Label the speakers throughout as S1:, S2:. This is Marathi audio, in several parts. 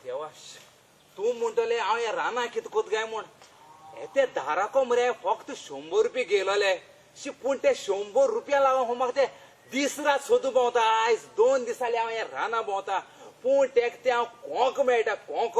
S1: देवा तू म्हणटले हांव हे राना कित कोत गाय म्हण ते धाराको मरे फक्त 100 रुपये गेलोले पूण ते 100 रुपया लागून हो म्हाका ते दीस रात सोदू भोंवता आयज 2 दिसांनी हांव हे राना भोंवता पूण तेक ते हांव कोंक मेळटा कोंक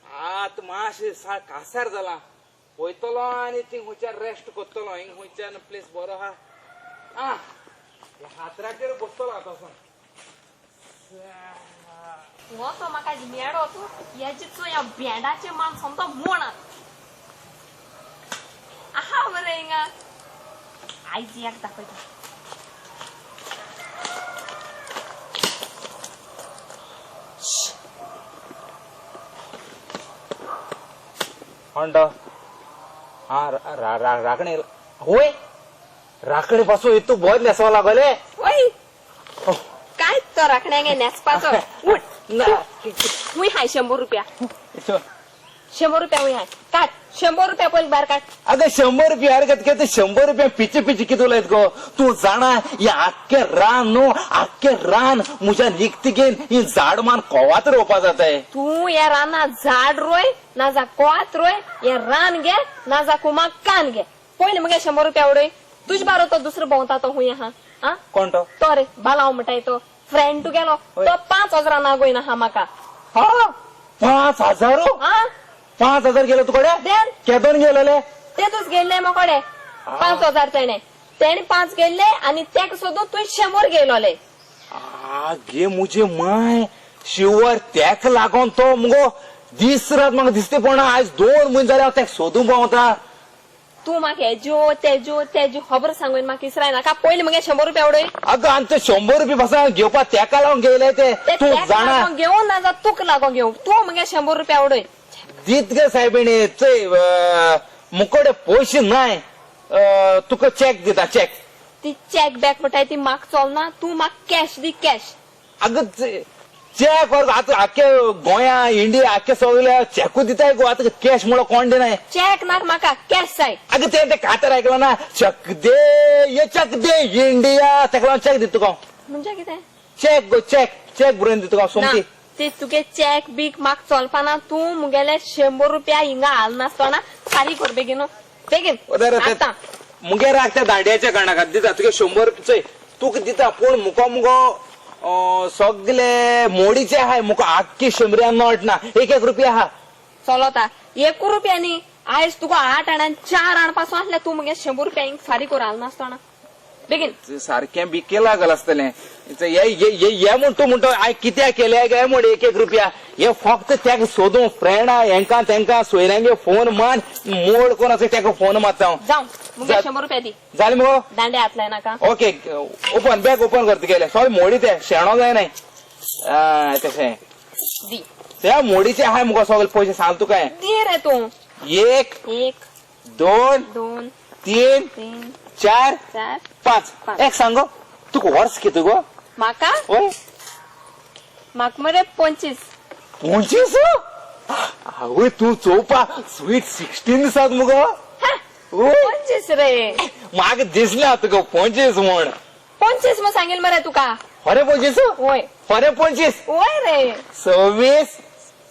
S1: आत मातशें साळ कासार जाला वयतलो आनी थिंग खुंयच्यान रेस्ट करतलो हिंग खुंयच्यान प्लेस बरो आहा हातराचेर बसतलो आतां
S2: हो तो म्हाका मेळो तूं याचीचो ह्या भेंडाचे मान समतो मोणात आहा बरें हिंगा आयज एक दाखयता
S1: म्हणतो हा राखणे होय राखणे पासून इतू बहुत नेसवा लागले
S2: ओय काय तो राखण्यागे नेसपाचो उठ हुंय हाय 100 रुपया 100 रुपया हुंय हाय काट 100 रुपया पयली भायर काट
S1: अगं 100 रुपया हरकत के 100 रुपया पिचे पिचे किती उलयत गो तू जाणा या आख्खे रान न्हू आख्खे रान मुझ्या निकतिकेन ही झाड मान कोवात रोवपा जाताय
S2: तू या रानात झाड रोय ना जा कोवात रोय या रान घे ना जा कुमा कान घे पयली मगे 100 रुपया उडय तुझ बारो तो दुसरो भोंवता तो हुंय हा
S1: कोण
S2: तो रे बालाव म्हणटाय तो फ्रेंड तू गेलो तो 5,000 नागोय ना हा म्हाका
S1: हा 5,000
S2: हा
S1: 5,000 गेलो तुकडे
S2: देन
S1: केदोन गेलेले
S2: ते तुझ गेल्ले मोकडे 5,000 तेणे 5 गेल्ले आणि तेक सोदून तू 100 गेलोले
S1: गे मुझे माय शिवर तेक लागोन तो मुगो दीस रात म्हाका दिसते पण आज 2 म्हयने जाले हांव तेक सोदूं पावता
S2: तू म्हाका हेजो तेजो खबर सांगून म्हाका इसराय नाका पयली मगे 100 रुपया उडय
S1: अगं आणि ते 100 रुपये पासून घेवपा तेका लागून गेले ते तू जाणा
S2: घेऊन ना जा तुक लागोन घेऊ तू मगे 100 रुपया उडय
S1: दीत गे सायबिणी मुकोडे पयशे नाय तुका चॅक दिता चॅक
S2: ती चॅक बॅक म्हणटाय ती म्हाका चलना तू म्हाका कॅश दी कॅश
S1: अगं चॅक आता आख्खे गोंया इंडिया आख्खे सगळे चॅकू दिताय गो आता कॅश मुळे कोण देनाय
S2: चॅक नाक म्हाका कॅश जाय
S1: अगं ते खातर ऐकलं ना चक दे ये चक दे इंडिया तेका लागून चॅक दिता तुका
S2: म्हणजे कितें
S1: चॅक गो चॅक बरोवन दिता तुका सोमती
S2: ते तुगे चॅक बीक म्हाका चलपाना तू मुगेले 100 रुपया हिंगा हाल नासतना फारी कर बेगीन आता
S1: मुगे राख त्या दांड्याच्या गाणाकात दिता तुगे 100 रुपये तुका दिता पूण मुको सगळे मोडीचे आहाय मुको आख्खी 100 नोट ना 1 रुपया आहा
S2: चलता 1 रुपयानी आयज तुका 8 आणान 4 आणपासून आसले तू मुगे 100 रुपया हिंग फारी कर हाल नासतना बेगीन
S1: सारखें बिके लागल आसतलें ये म्हणतो आय कित्याक केले गे म्हण 1 रुपया हे फक्त तेका सोदूं फ्रेंडा हेंका तेंका सोयऱ्यांगे फोन मान मोड कोण आसा तेका फोन मारता
S2: जाऊ मुगे 100 रुपया दी
S1: जालें मुगो
S2: दांडे हातलाय नाका
S1: ओके ओपन बॅग ओपन करता गेले सॉरी मोडी ते शेणो जाय नाही तशें
S2: दी
S1: त्या मोडीचे आहाय मुगो सगळे पयशे सांग तुका
S2: दी रे तू
S1: 1 2
S2: 2
S1: 3 4 5 एक सांगो तुका वर्स किती गो
S2: म्हाका
S1: होय
S2: म्हाका मरे 25
S1: आवय तू चोवपा स्वीट 16 दिसात मुगो
S2: 25 रे
S1: म्हाका दिसले तुका 25 म्हण
S2: 25 मग सांगेल मरे तुका
S1: खरे 25
S2: होय
S1: खरे 25
S2: होय रे
S1: 26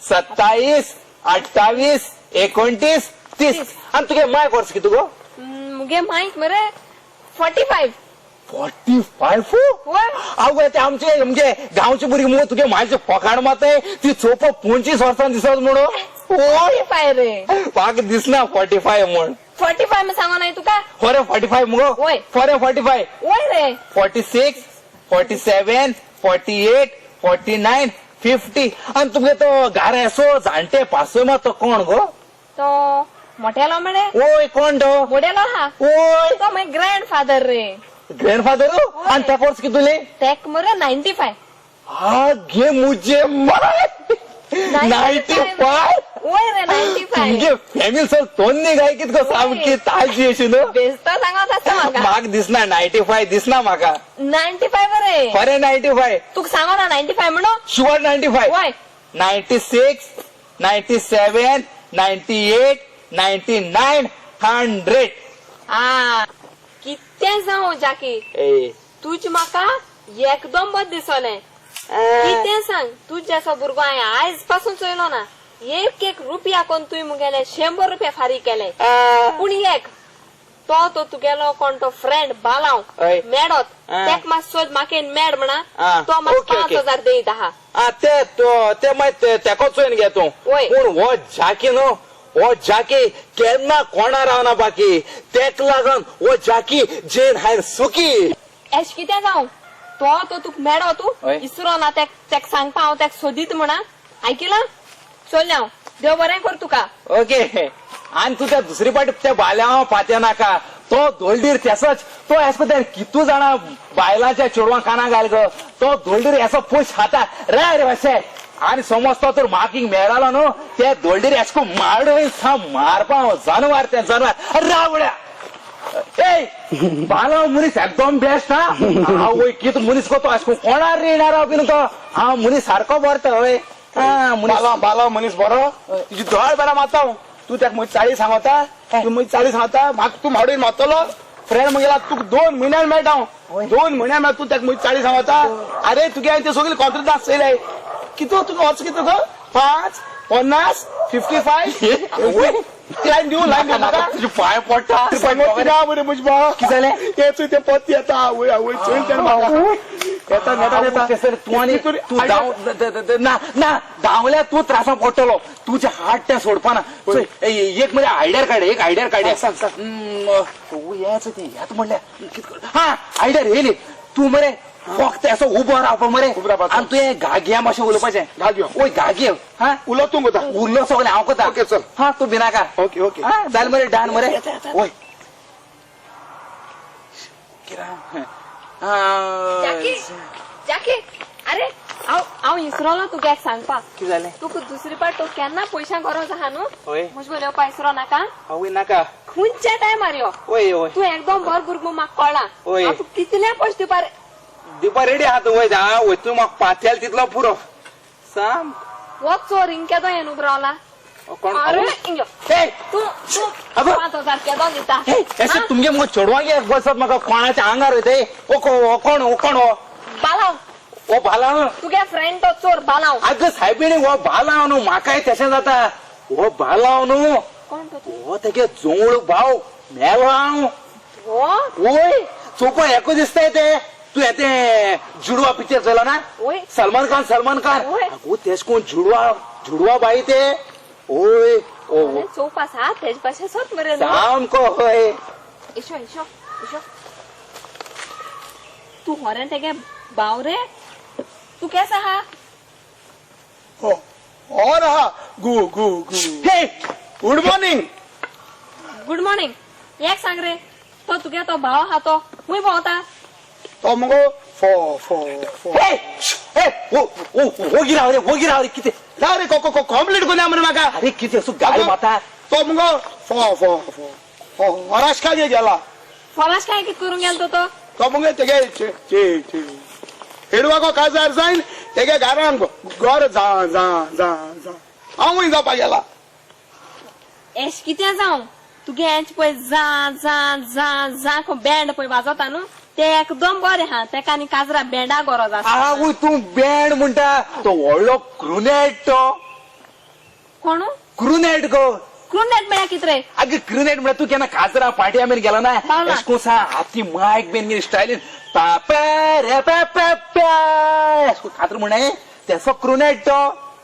S1: 27 28 29 30 आणि तुगे माय वर्स किती गो
S2: मुगे माहित मरे 45 होय
S1: आवय ते आमचे म्हणजे गावचे भुरगे मुगो तुगे मायचे फकाण माताय ती चोप 25 वर्सां दिसत म्हणून
S2: 45 रे
S1: म्हाका दिसना 45 म्हण
S2: 45 मग सांगा नाही तुका
S1: खरे 45 मुगो
S2: होय
S1: खरे 45
S2: होय रे
S1: 46 47 48 49 50 आणि तुगे तो घारे असो जाणटे पासोय मा तो कोण गो
S2: तो मोठ्याला म्हणे
S1: ओय कोण तो
S2: मोठ्याला हा
S1: ओय
S2: तो माय ग्रँडफादर रे
S1: ग्रँडफादर आणि त्या कोर्स कितुले
S2: तेक मरे 95
S1: हा घे मुझे माय 95
S2: होय रे 95
S1: तुमगे फॅमिली सर तोन्नी गाय कितको सामकी ताजी अशी न्हू
S2: बेस्ट सांगत असता म्हाका
S1: म्हाका दिसना 95 दिसना म्हाका
S2: 95 रे
S1: खरे 95
S2: तुका सांगो ना 95 म्हणो
S1: शुअर 95
S2: होय
S1: 96 97 98 99 100
S2: कितें जावं जाकी तुझ म्हाका एकदम बद दिसले कितें सांग तुझ्या भुरगो हांवें आयज पासून चोयलो ना 1 रुपया कोण तुवें मुगेले 100 रुपया फारीक केले पूण एक तो तुगेलो कोण तो फ्रेंड बालाव
S1: हय.
S2: मेडोत तेक मात सोद म्हाका मेड म्हणा तो मात
S1: ओके, ओके.
S2: 5000 देत आहा
S1: ते मागीर तेको चोयन घे तूं
S2: वय.
S1: पूण हो जाकी न्हू हो जाकी केन्ना कोणा रावना बाकी तेक लागून हो जाकी जेन हायन सुखी
S2: एश कितें जावं तो तुक मेडो तू
S1: हय.
S2: इसरो ना तेक सांगपा हांव तेक सोदीत म्हणा आयकिला चल हांव देव बरें कर तुका
S1: ओके आणि तू त्या दुसरी पाटी त्या बाल्या पात्या नाका तो धोलडीर त्यासच तो एसपद्यान कितू जाणा बायलांच्या चेडवां काना घाल ग तो धोलडीर एसो पुश खाता रे अशे आणि समज तो तर मार्किंग मेळालो न्हू ते धोलडीर एसको मारडो मारपा जानवर ते जानवर रावड्या ए बाला मनीस एकदम बेस्ट हा वय कित मनीस कोतो एसको कोणार येणार बीन तो हा मनीस सारको बरता हय
S3: बाला बाला मनीस बरो तुझी दोळ बरा मारता तू त्याक म्हजी 40 सांगता तू म्हजी 40 सांगता म्हाका तू मावडीन मारतलो फ्रेंड म्हगेला तुका 2 म्हयन्यान मेळटा 2 म्हयन्यान मेळ तू त्याक म्हजी 40 सांगता अरे तुगे हांवें ते सगळे कॉन्ट्रॅक्ट चयले कितू तुका वच कितू गो 5 50 55 लायन दिवं म्हाका
S1: तुझे पाय पडटा
S3: बरे म्हजी बा
S1: कितें जालें?
S3: तेच ते पत्ती येता आवय आवय चल तेन येता नेता नेता
S1: तू आणि तू ना धावल्या तू त्रासा पडटलो तुझे हात त्या सोडपाना एक म्हणजे आयडियर काढ एक आयडियर काढ
S3: सांग सांग
S1: याच ते यात म्हणल्या हा आयडियर येयली तू मरे फक्त असं उभं राव मरे
S3: उबं राव.
S1: आणि तू हे घाग्या मातशें उलोवपाचें
S3: घाग्यो.
S1: ओय घाग्यो हा
S3: उलो तू कोता
S1: उरलो सगळें हांव कोता
S3: ओके, चल.
S1: हा तू भिनाका
S3: ओके ओके
S1: हा जाल मरे डान मरे ओय
S2: जाकी अरे हांव इसरोलो तुका एक सांगपा
S1: कितें जालें
S2: तुका दुसरी पाट तो केन्ना पयशां गरज आहा न्हू
S1: होय.
S2: म्हजे उलोवपा इसरो नाका
S1: आवय नाका
S2: खंयच्या टायमार यो
S1: ओय ओय
S2: तू एकदम बर भुरगो म्हाका कळना
S1: होय.
S2: हांव तुका कितले पयशे दिवपा
S1: दिवपा रेडी आहात वय वय तू म्हाका पातेल तितलो पुरो साम
S2: वो चोर हिंग केदो येन उब रावला
S1: कोण
S2: अरे हिंग
S1: हे
S2: तू
S1: अगो.
S2: 5000 केदो दिता
S1: हे अशें तुमगे मग चेडवांगे बसत म्हाका कोणाच्या आंगार वयते ओ कोण हो
S2: बालाव
S1: ओ भाला
S2: तुगे फ्रेंड तो चोर बालाव
S1: आग सायबिणी हो भालाव न्हू म्हाकाय तशें जाता हो भालाव न्हू
S2: कोण तो तू
S1: हो तेगे जोंगळ भाव मेलो हांव
S2: हो
S1: ओय चोपा हेको दिसताय ते तू येते जुडवा पिक्चर चला ना
S2: ओय
S1: सलमान खान
S2: ओय.
S1: अगो तेच कोण जुडवा बाई ते ओय ओ
S2: चौपा सा तेज पाशे सोत मरे न्हू
S1: सामको होय
S2: इशो इशो इशो तू होरें तेगे बाव रे तू केसा हा
S3: हो और हा गु गु गु
S1: हे
S3: गुड मॉर्निंग
S2: गुड मॉर्निंग एक सांग रे तो तुगे तो भाव हा तो हुंय भोंवता
S3: तो मगो फो फो फो
S1: हे हे हो गिराव रे किती
S3: ना रे को कंप्लीट कोन्या म्हण म्हाका
S1: अरे किती असं गाडी माता
S3: तो मगो फो फो फो फो वराश काय गेला
S2: फराश काय कित करून गेलतो तो
S3: तो मगे तेगे चे हेडवाको काजार जायन तेगे घरान घर जा जा जा जा हांवूय जावपा गेला
S2: एश कितें जावं तुगे हेंच पळय जा जा जा जा को बँड पळय वाजवता न्हू ते एकदम बरें हा तेका आनी काजरा बँडा गरज आसा
S1: आवय तू बँड म्हणटा तो व्हडलो क्रुनेट तो
S2: कोण
S1: क्रुनेट गो
S2: क्रुनेट म्हळ्यार कित रे
S1: अगे क्रुनेट म्हणल्यार तू केन्ना काजरा पार्टी आमी गेला ना
S2: पावला.
S1: एशको सा हाती मायक बीन गे स्टायलीन पापा रे पापा एशको कातर म्हणे तेसो क्रुनेट तो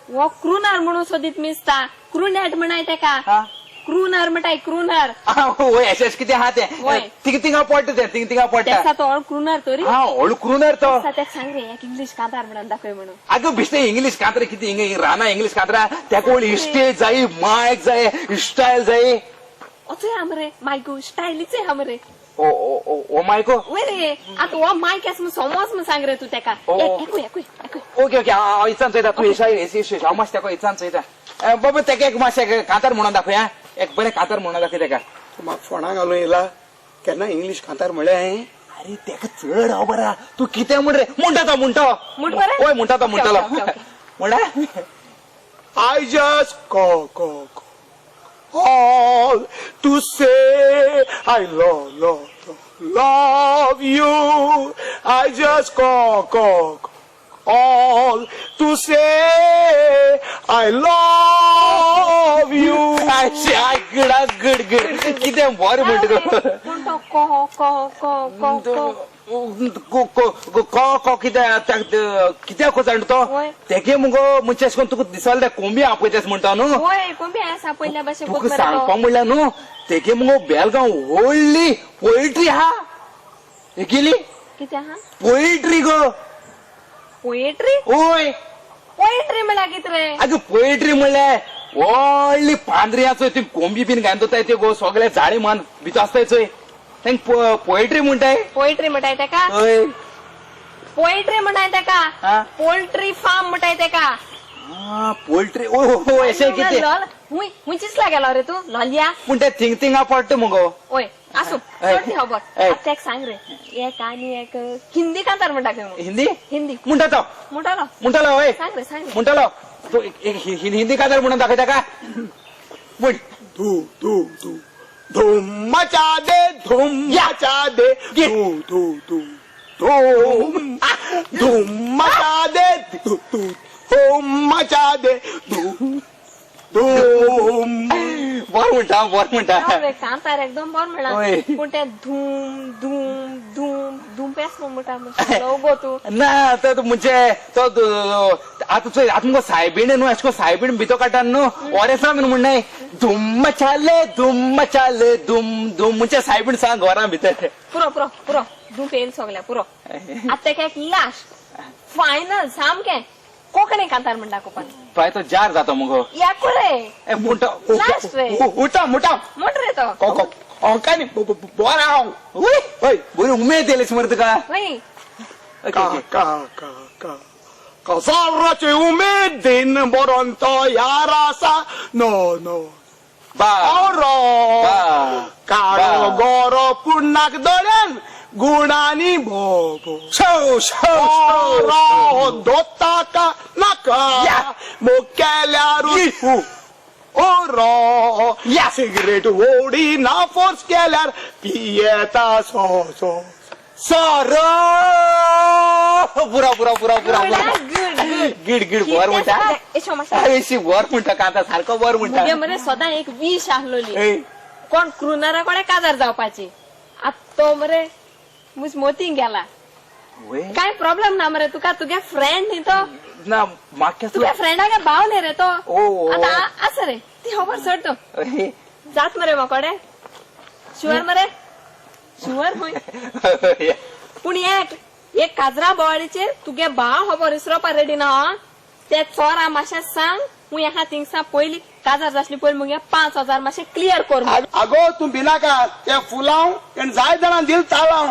S2: वो क्रुनर म्हणून सोदीत मिसता क्रुनेट म्हणाय तेका
S1: हा
S2: क्रुनर म्हणटाय क्रुनर
S1: वय एश कितें आहा तें
S2: वय.
S1: तिंगा पडटा तें तिंगा पडटा
S2: तेसा तो क्रुनर तरी
S1: हा व्हडलो क्रुनर तो
S2: तेका सांग रे एक इंग्लीश कांतार म्हणून दाखय म्हणून
S1: अगं बिश्ते इंग्लीश कांतरा किती हिंग राना इंग्लीश कांतरा तेका व्हडली स्टेज जाय मायक जाय स्टायल जाय
S2: अचोय आमरे मायको स्टायलीचे आमरे
S1: ओ ओ ओ ओ मायको
S2: वय रे आता वो मायक आस समज म्हण सांग रे तू तेका
S1: ओ.
S2: एकूय
S1: ओके ओके हांव इचान चोयता तू हांव मातशें तेका इचान चोयता बाबा तेका एक मातशें कांतार म्हणून दाखय हा एक बरें कांतार म्हणून दाखय तेका
S3: म्हाका फोंडा घालून येयला केन्ना इंग्लीश कांतार म्हळ्या हांवें
S1: अरे तेका चड हांव बरा तू कितें म्हण रे म्हणटा तो म्हणतो
S2: म्हण बरें?
S1: ओय म्हणटा तो म्हणटलो
S2: ओके, ओके, ओके.
S1: म्हणा
S3: I just call to say I love you. I just call. all to say I love you.
S1: Good किती बरं म्हणतो
S2: कोण तो को
S1: कित्याक को जाणतो
S2: वय.
S1: तेगे मुगो म्हणजे अशें करून तुका दिसाल ते कोंबी आपयतास म्हणटा न्हू
S2: होय कोंबी आसा पयल्या भाशेन
S1: तुका सांगपा म्हणल्यार न्हू तेगे मुगो बेलगांव व्हडली पोएट्री हा गेली
S2: कितें आहा
S1: पोएट्री गो
S2: पोएट्री
S1: ओय
S2: पोएट्री म्हळ्यार कितें रे
S1: अगं पोएट्री म्हणल्यार व्हडली पांढऱ्याचो ती कोंबी बीन घालता ते गो सगळे झाडे मान भितर आसताय चोय तांकां पोएट्री म्हणटाय
S2: पोएट्री म्हणटाय तेका
S1: हय
S2: पोएट्री म्हणटाय
S1: हा.
S2: तेका पोल्ट्री फार्म म्हणटाय तेका
S1: पोल्ट्री ओ अशें कितें
S2: हुंय चिसला गेलो रे तू लोलया
S1: पूण ते थिंगा पडटा मुगो
S2: ओय आसूं
S1: हय.
S2: सोड ती खबर
S1: हय.
S2: आतां तेका सांग रे एक आनी एक हिंदी कांतार म्हणटा खंय
S1: हिंदी
S2: हिंदी
S1: म्हणटा तो
S2: म्हणटालो
S1: म्हणटालो हय
S2: सांग रे सांग रे
S1: म्हणटालो तू एक हिंदी कादर म्हणून दाखय ताका म्हण
S3: धूम मचा दे धूम मचा दे धूम मचा दे धूम मचा दे धूम
S1: बर म्हणटा
S2: हांव रे कांतार एकदम बरो म्हणला
S1: ओय.
S2: पूण ते धूम धूम धूम धूम पेस म्हणटा उगो तू
S1: ना तो म्हणजे तो आता मुगो सायबीण न्हू अशें करून सायबीण भितर काडटा न्हू ओरेसा बीन म्हणनाय धूम मचाले धूम म्हणजे सायबीण सांग घरां भितर
S2: पुरो धूम पेल सगल्या पुरो आतां तेका एक लास्ट फायनल सामकें कोंकणी कांतार म्हणटा कोपान
S1: पाय तो जार जाता मुगो
S2: या रे
S1: म्हणटा
S2: लास्ट रे
S3: उठा
S2: म्हण रे तो
S3: काय नाही बरा हांव
S1: हय बरी उमेद येयलीस मरे तुका
S2: हय
S3: कसाराचे उमेदीन बरोंत यार आसा नो
S1: बा
S3: काळो गोरो पुण्णाक दोळ्यान गुणांनी भोगो दोता का नाका मुक्याल्यार ओ सिगरेट ओडी ना फोर्स केल्यार पियेता
S1: सर पुरा गिड बर म्हणटा अशी बर म्हणटा कांता सारको बर म्हणटा
S2: मरे सदां एक वीश आहलोली
S1: ए,
S2: कोण क्रुनारा कोणे काजार जावपाची आतां तो मरे मुज मोतींग गेला
S1: वय.
S2: काय प्रॉब्लेम ना मरे तुका तुगे फ्रेंड न्ही तो
S1: ना म्हाका
S2: तुगे फ्रेंडागे भाव न्ही रे तो
S1: ओ.
S2: आतां आसा रे ती खबर सोड तो जात मरे मोकोडे शुअर मरे शुअर हूंय पूण एक काजरा बोवाळीचेर तुगे भाव खबर इसरोपा रेडी ना ते चोरा मातशें सांग हूंय आहा थिंगसा पयली काजार जासली पयली मुगे 5,000 मातशें क्लियर कर
S3: आगो तू भिनाका त्या फुलांव तेण जाय जाणां दिल ताळाव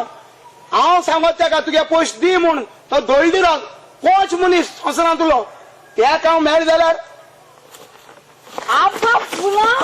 S3: हांव सांगत तेका तुगे पयशे दी म्हूण तो दोळडी राव कोच मनीस संवसारांत तुलो त्याक हांव मेळ जाल्यार
S2: आब्बा फुलां